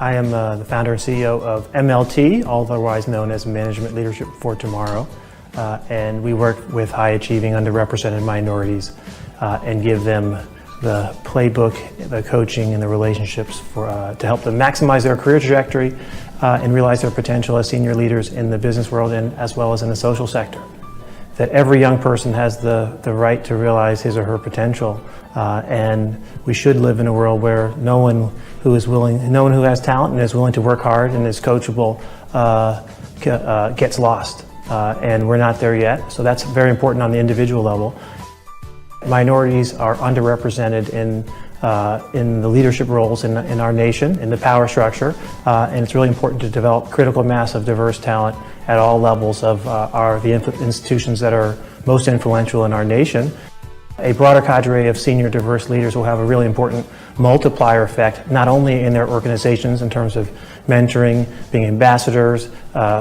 I am the founder and CEO of MLT, otherwise known as Management Leadership for Tomorrow. And we work with high-achieving, underrepresented minorities and give them the playbook, the coaching, and the relationships to help them maximize their career trajectory and realize their potential as senior leaders in the business world and as well as in the social sector. That every young person has the right to realize his or her potential, and we should live in a world where no one who has talent and is willing to work hard and is coachable gets lost, and we're not there yet. So that's very important on the individual level. Minorities are underrepresented in the leadership roles in our nation, in the power structure, and it's really important to develop critical mass of diverse talent at all levels of the institutions that are most influential in our nation. A broader cadre of senior diverse leaders will have a really important multiplier effect, not only in their organizations in terms of mentoring, being ambassadors,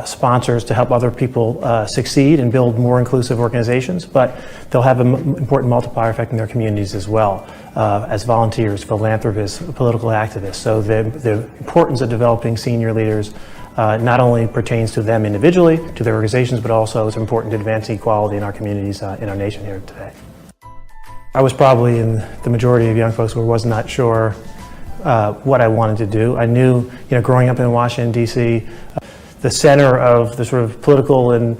sponsors to help other people succeed and build more inclusive organizations, but they'll have an important multiplier effect in their communities as well, as volunteers, philanthropists, political activists. So the importance of developing senior leaders not only pertains to them individually, to their organizations, but also is important to advance equality in our communities, in our nation here today. I was probably in the majority of young folks who was not sure what I wanted to do. I knew, growing up in Washington, D.C., the center of the sort of political and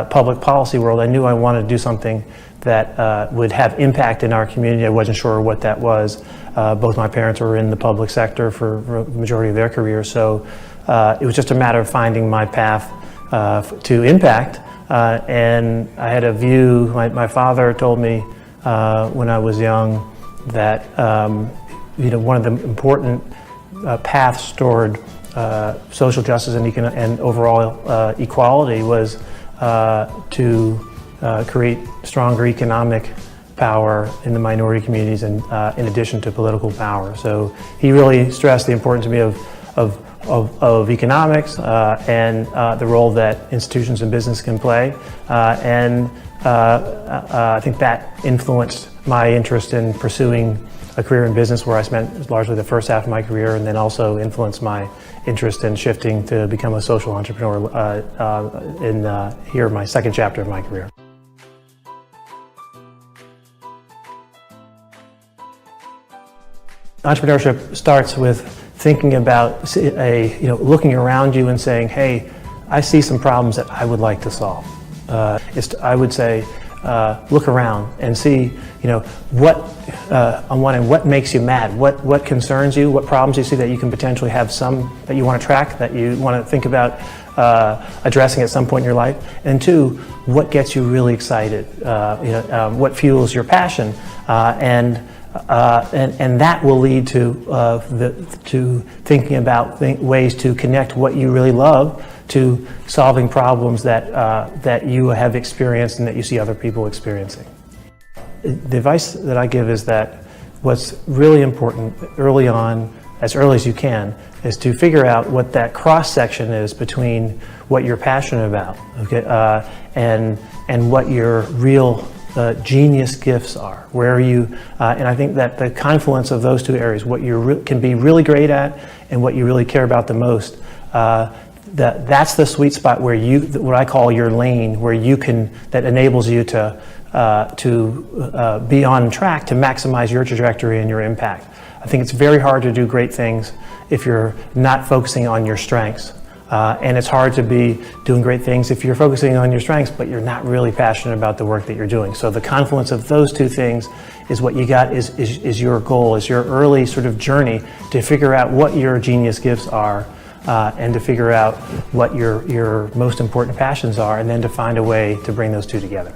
public policy world, I knew I wanted to do something that would have impact in our community. I wasn't sure what that was. Both my parents were in the public sector for the majority of their careers, so it was just a matter of finding my path to impact. And I had a view. My father told me when I was young that one of the important paths toward social justice and overall equality was to create stronger economic power in the minority communities, and in addition to political power. So he really stressed the importance to me of economics and the role that institutions and business can play, and I think that influenced my interest in pursuing a career in business, where I spent largely the first half of my career, and then also influenced my interest in shifting to become a social entrepreneur my second chapter of my career. Entrepreneurship starts with thinking about looking around you and saying, hey, I see some problems that I would like to solve. I would say, look around and see, what on one end, what makes you mad, what concerns you, what problems you see that you can potentially have some that you want to track, that you want to think about addressing at some point in your life, and two, what gets you really excited, what fuels your passion, and that will lead to thinking about ways to connect what you really love to solving problems that you have experienced and that you see other people experiencing. The advice that I give is that what's really important early on, as early as you can, is to figure out what that cross-section is between what you're passionate about, okay, and what your real genius gifts are, where you, and I think that the confluence of those two areas, what you can be really great at and what you really care about the most, that's the sweet spot where what I call your lane, where that enables you to be on track to maximize your trajectory and your impact. I think it's very hard to do great things if you're not focusing on your strengths. And it's hard to be doing great things if you're focusing on your strengths, but you're not really passionate about the work that you're doing. So the confluence of those two things is what you got, is your goal, is your early sort of journey to figure out what your genius gifts are, and to figure out what your most important passions are, and then to find a way to bring those two together.